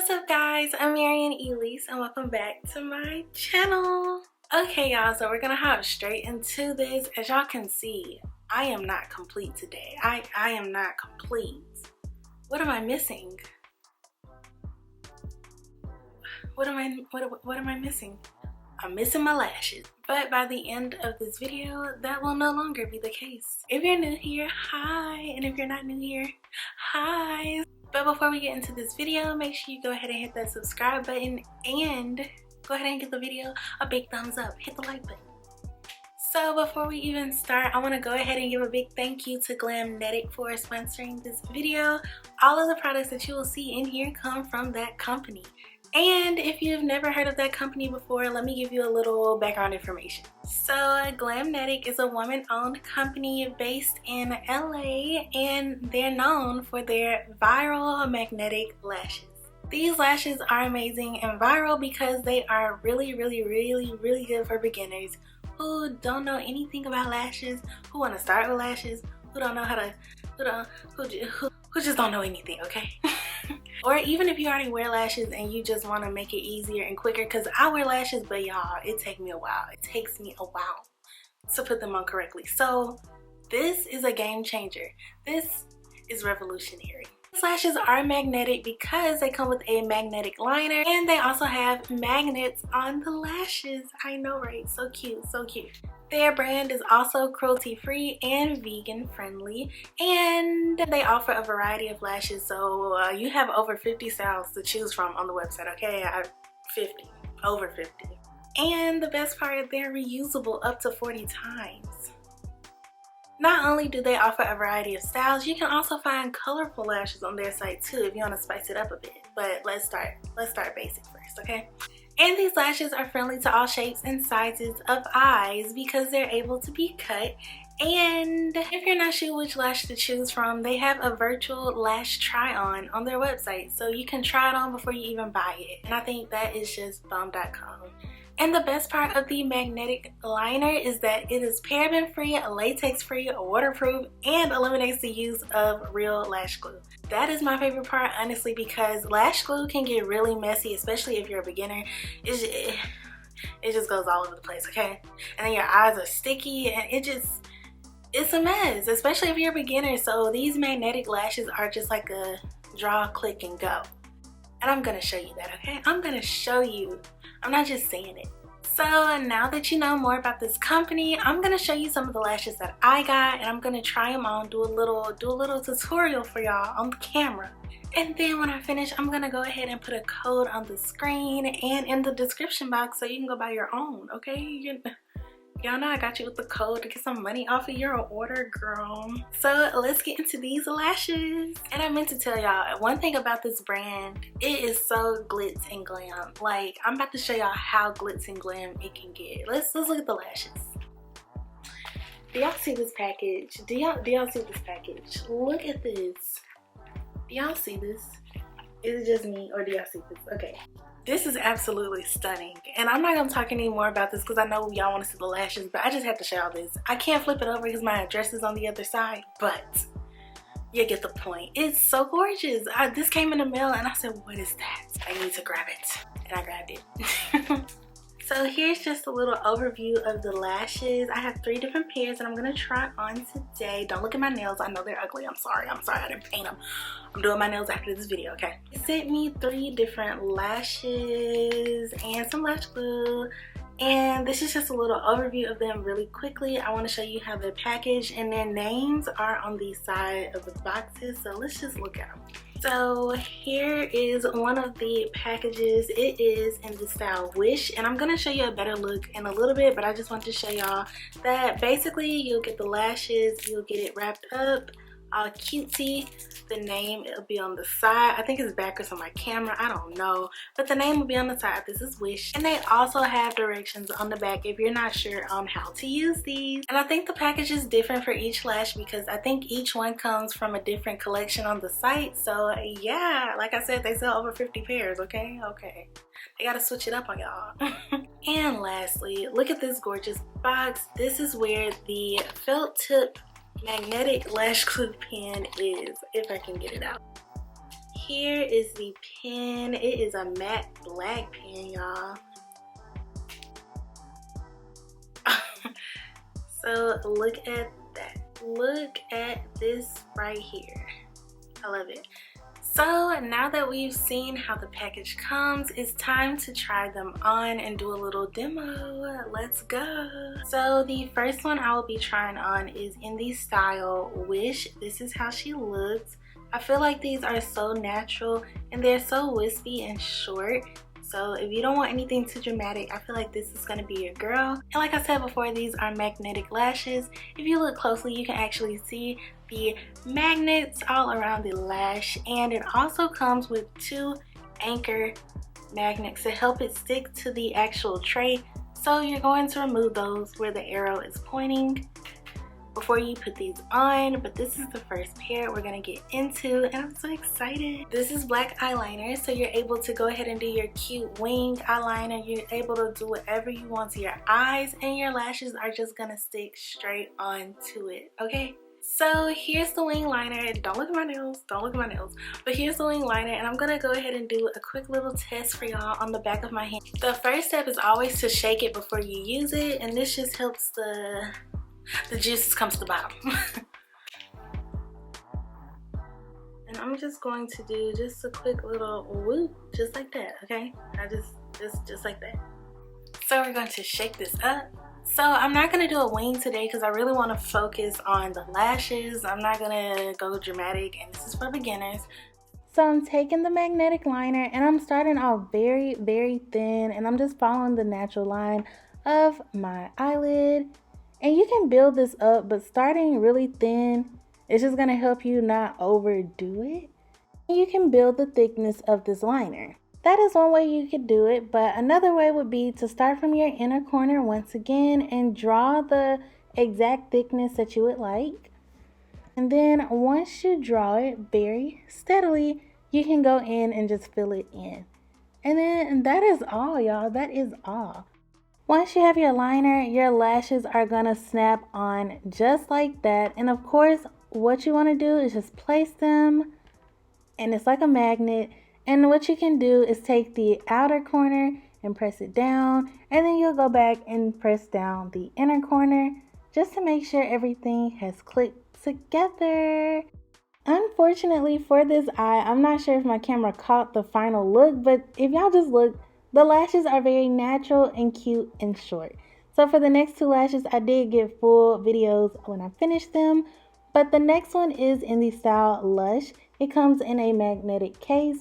What's up guys, I'm Marian Elise and welcome back to my channel. Okay y'all, so we're gonna hop straight into this. As y'all can see, I am not complete today. I am not complete. What am I missing? What am I missing? I'm missing my lashes. But by the end of this video, that will no longer be the case. If you're new here, hi. And if you're not new here, hi. But before we get into this video, make sure you go ahead and hit that subscribe button and go ahead and give the video a big thumbs up. Hit the like button. So before we even start, I want to go ahead and give a big thank you to Glamnetic for sponsoring this video. All of the products that you will see in here come from that company. And if you've never heard of that company before, let me give you a little background information. So Glamnetic is a woman-owned company based in LA, and they're known for their viral magnetic lashes. These lashes are amazing and viral because they are really good for beginners who don't know anything about lashes, who want to start with lashes, who don't know how to, who just don't know anything, okay? Or even if you already wear lashes and you just want to make it easier and quicker, because I wear lashes, but y'all, it takes me a while to put them on correctly. So this is a game changer. This is revolutionary. These lashes are magnetic because they come with a magnetic liner, and they also have magnets on the lashes. I know, right? So cute, so cute. Their brand is also cruelty-free and vegan-friendly, and they offer a variety of lashes. So you have over 50 styles to choose from on the website, okay? Over 50. And the best part, they're reusable up to 40 times. Not only do they offer a variety of styles, you can also find colorful lashes on their site too if you want to spice it up a bit. But let's start basic first, okay? And these lashes are friendly to all shapes and sizes of eyes because they're able to be cut. And if you're not sure which lash to choose from, they have a virtual lash try-on their website, so you can try it on before you even buy it. And I think that is just bomb.com. And the best part of the magnetic liner is that it is paraben-free, latex-free, waterproof, and eliminates the use of real lash glue. That is my favorite part, honestly, because lash glue can get really messy, especially if you're a beginner. It just goes all over the place, okay? And then your eyes are sticky, and it's a mess, especially if you're a beginner. So these magnetic lashes are just like a draw, click, and go. And I'm gonna show you that, okay? I'm gonna show you. I'm not just saying it. So now that you know more about this company, I'm gonna show you some of the lashes that I got, and I'm gonna try them on, do a little tutorial for y'all on the camera. And then when I finish, I'm gonna go ahead and put a code on the screen and in the description box so you can go buy your own, okay? Y'all know I got you with the code to get some money off of your order, girl. So let's get into these lashes. And I meant to tell y'all, one thing about this brand, it is so glitz and glam. Like, I'm about to show y'all how glitz and glam it can get. Let's look at the lashes. Do y'all see this package? Do y'all see this package? Look at this. Do y'all see this? Is it just me or do y'all see this? Okay. This is absolutely stunning, and I'm not gonna talk any more about this because I know y'all want to see the lashes, but I just have to show y'all this. I can't flip it over because my address is on the other side, but you get the point. It's so gorgeous. This came in the mail and I said, what is that? I need to grab it, and I grabbed it. So here's just a little overview of the lashes. I have 3 different pairs and I'm gonna try on today. Don't look at my nails, I know they're ugly. I'm sorry, I didn't paint them. I'm doing my nails after this video, okay? It sent me 3 different lashes and some lash glue. And this is just a little overview of them really quickly. I want to show you how they're packaged, and their names are on the side of the boxes. So let's just look at them. So here is one of the packages. It is in the style Wish, and I'm going to show you a better look in a little bit, but I just want to show y'all that basically you'll get the lashes, you'll get it wrapped up all cutesy. The name, it'll be on the side. I think it's backwards on my camera, I don't know, but the name will be on the side. This is Wish, and they also have directions on the back if you're not sure on how to use these. And I think the package is different for each lash because I think each one comes from a different collection on the site. So yeah, like I said, they sell over 50 pairs, okay? They gotta switch it up on y'all. And lastly, look at this gorgeous box. This is where the felt tip magnetic lash glue pen is, if I can get it out. here is the pen. It is a matte black pen, y'all. So look at that. Look at this right here. I love it. So now that we've seen how the package comes, it's time to try them on and do a little demo. Let's go. So the first one I will be trying on is in the style Wish. This is how she looks. I feel like these are so natural and they're so wispy and short. So if you don't want anything too dramatic, I feel like this is going to be your girl. And like I said before, these are magnetic lashes. If you look closely, you can actually see the magnets all around the lash, and it also comes with 2 anchor magnets to help it stick to the actual tray. So you're going to remove those where the arrow is pointing before you put these on. But this is the first pair we're gonna get into, and I'm so excited. This is black eyeliner, so you're able to go ahead and do your cute wing eyeliner. You're able to do whatever you want to your eyes, and your lashes are just gonna stick straight onto it, okay? So here's the wing liner. Don't look at my nails, don't look at my nails. But here's the wing liner, and I'm gonna go ahead and do a quick little test for y'all on the back of my hand. The first step is always to shake it before you use it, and this just helps the juices come to the bottom. And I'm just going to do just a quick little whoop, just like that, okay? Just like that. So we're going to shake this up. So I'm not gonna do a wing today because I really want to focus on the lashes. I'm not gonna go dramatic, and this is for beginners. So I'm taking the magnetic liner and I'm starting off very, very thin, and I'm just following the natural line of my eyelid. And you can build this up, but starting really thin is just gonna help you not overdo it. You can build the thickness of this liner. That is one way you could do it, but another way would be to start from your inner corner once again and draw the exact thickness that you would like. And then once you draw it very steadily, you can go in and just fill it in. And then that is all, y'all. That is all. Once you have your liner, your lashes are gonna snap on just like that. And of course, what you want to do is just place them, and it's like a magnet. And what you can do is take the outer corner and press it down, and then you'll go back and press down the inner corner just to make sure everything has clicked together. Unfortunately for this eye, I'm not sure if my camera caught the final look, but if y'all just look, the lashes are very natural and cute and short. So for the next 2 lashes, I did get full videos when I finished them. But the next one is in the style Lush. It comes in a magnetic case,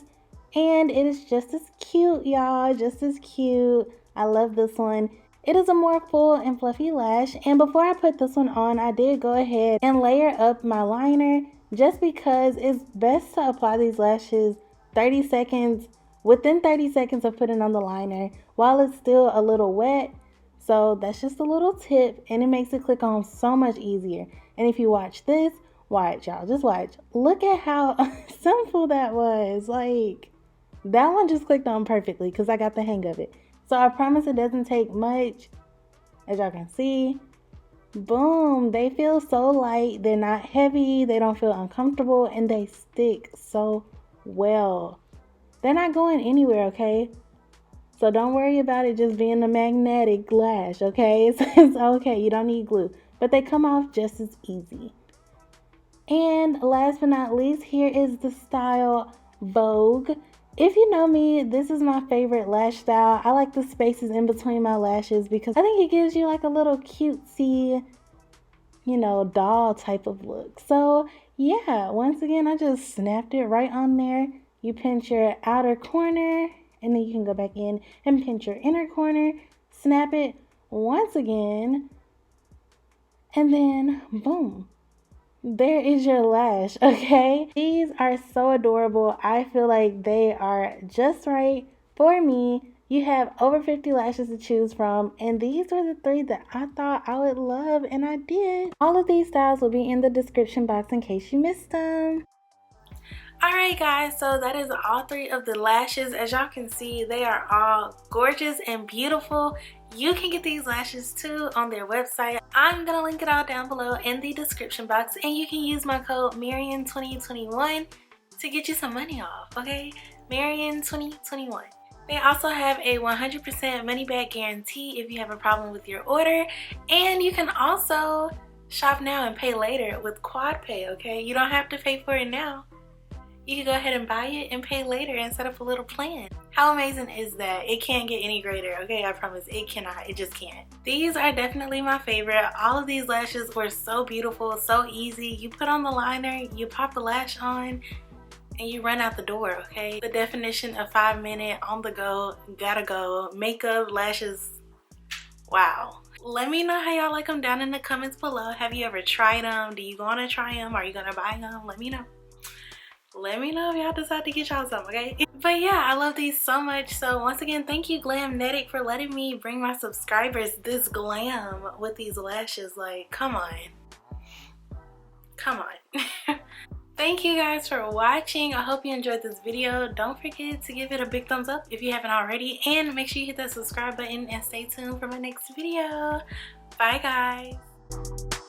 and it is just as cute, y'all. Just as cute. I love this one. It is a more full and fluffy lash. And before I put this one on, I did go ahead and layer up my liner, just because it's best to apply these lashes 30 seconds. Within 30 seconds of putting on the liner while it's still a little wet. So that's just a little tip, and it makes it click on so much easier. And if you watch this, watch, y'all, just watch. Look at how simple that was. Like, that one just clicked on perfectly because I got the hang of it. So I promise it doesn't take much. As y'all can see, boom, they feel so light. They're not heavy, they don't feel uncomfortable, and they stick so well. They're not going anywhere, okay? So don't worry about it just being a magnetic lash, okay? It's okay, you don't need glue. But they come off just as easy. And last but not least, here is the style Vogue. If you know me, this is my favorite lash style. I like the spaces in between my lashes because I think it gives you like a little cutesy, you know, doll type of look. So yeah, once again, I just snapped it right on there. You pinch your outer corner, and then you can go back in and pinch your inner corner, snap it once again, and then boom, there is your lash, okay? These are so adorable. I feel like they are just right for me. You have over 50 lashes to choose from, and these were the 3 that I thought I would love, and I did. All of these styles will be in the description box in case you missed them. Alright guys, so that is all 3 of the lashes. As y'all can see, they are all gorgeous and beautiful. You can get these lashes too on their website. I'm gonna link it all down below in the description box, and you can use my code Marian2021 to get you some money off, okay? Marion 2021. They also have a 100% money back guarantee if you have a problem with your order, and you can also shop now and pay later with Quadpay, okay? You don't have to pay for it now. You can go ahead and buy it and pay later and set up a little plan. How amazing is that? It can't get any greater, okay? I promise, it cannot, it just can't. These are definitely my favorite. All of these lashes were so beautiful, so easy. You put on the liner, you pop the lash on, and you run out the door, okay? The definition of 5-minute, on the go, gotta go, makeup, lashes, wow. Let me know how y'all like them down in the comments below. Have you ever tried them? Do you wanna try them? Are you gonna buy them? Let me know. Let me know if y'all decide to get y'all some, okay? But yeah, I love these so much. So once again, thank you Glamnetic for letting me bring my subscribers this glam with these lashes. Like, come on. Come on. Thank you guys for watching. I hope you enjoyed this video. Don't forget to give it a big thumbs up if you haven't already. And make sure you hit that subscribe button and stay tuned for my next video. Bye guys.